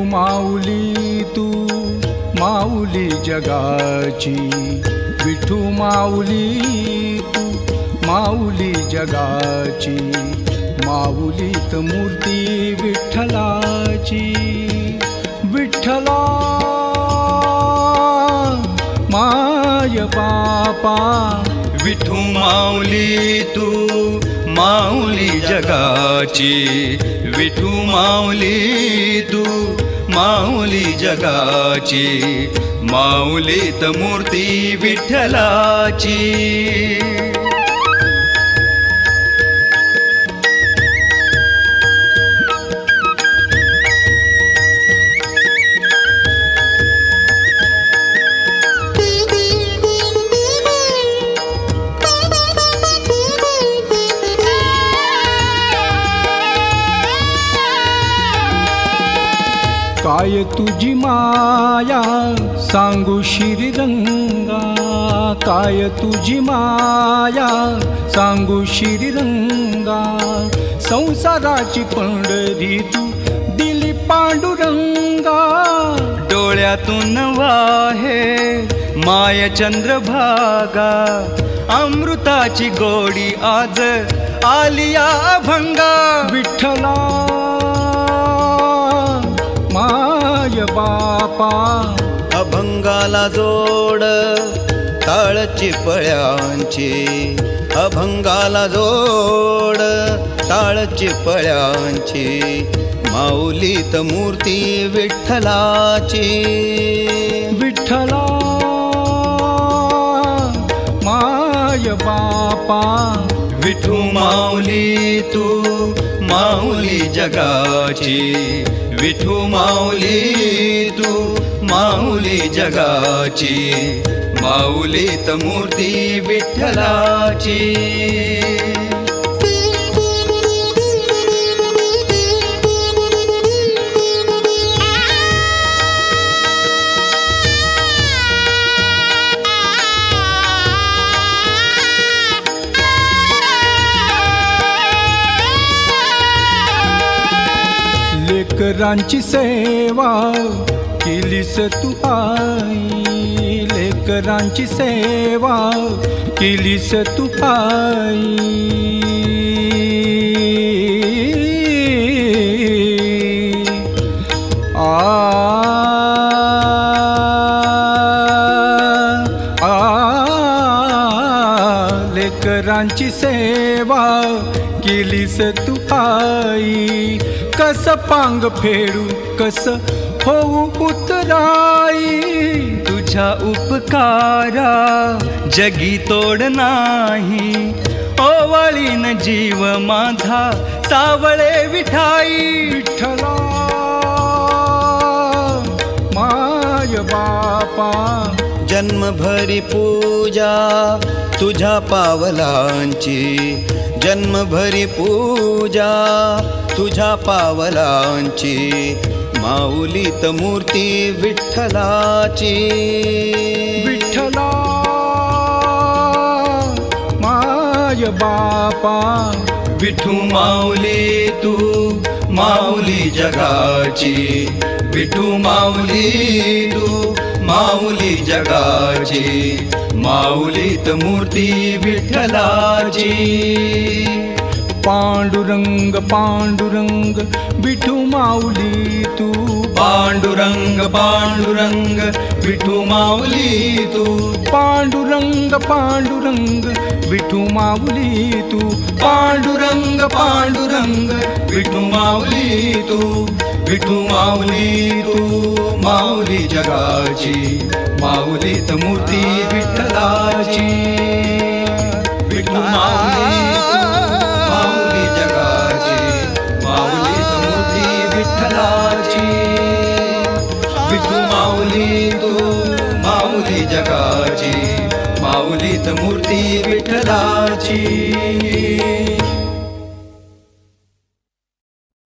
माऊली तू माऊली जगाची, विठू माऊली तू माऊली जगाची, माऊलीत मूर्ती विठ्ठलाची. विठ्ठला माय बापा, विठू माऊली तू माऊली जगाची, विठू माऊली तू माऊली जगाची, माऊलीत मूर्ती विठ्ठलाची. काय तुझी माया सांगू श्रीरंगा, काय तुझी माया सांगू श्रीरंगा, संसाराची पंढरी तू दिली पांडुरंगा. डोळ्यातून वाहे माय चंद्रभागा, अमृताची गोडी आज आलिया अभंगा. विठ्ठला माय बापा, अभंगाला जोड टाळची पळ्यांची, अभंगाला जोड टाळची पळ्यांची, माऊलीत मूर्ती विठ्ठलाची. विठ्ठला माय बापा, विठू माऊली तू माऊली जगाची, विठू माऊली तू माऊली जगाची, माऊलीत मूर्ती विठ्ठलाची. लेकरांची सेवा केलीस तू आई, लेकरांची सेवा केलीस तू आई. लेकरांची सेवा केलीस तू आई, कस पांग फेडू कस होऊ उतराई. तुझ्या उपकारा जगी तोड नाही, ओवाळीन जीव माझा सावळे विठाई. विठ्ठला माय बापा, जन्मभरी पूजा तुझ्या पावलांची, जन्मभरी पूजा तुझ्या पावलांची, माऊलीत मूर्ती विठ्ठलाची. विठ्ठला माय बापा, विठू माऊली तू माऊली जगाची, विठू माऊली तू माऊली जगाची, माऊलीत मूर्ती विठ्ठलाची. पांडुरंग पांडुरंग विठू माऊली तू, पांडुरंग पांडुरंग विठू माऊली तू, पांडुरंग पांडुरंग विठू माऊली तू, पांडुरंग पांडुरंग विठू माऊली तू, विठू माऊली तू माऊली जगाची, माऊलीत मूर्ती विठ्ठलाची. विठू माऊली तू माऊली जगाची, माऊलीत मूर्ती विठ्ठलाची. विठू माऊली तू माऊली जगाची, माऊलीत मूर्ती विठ्ठलाची.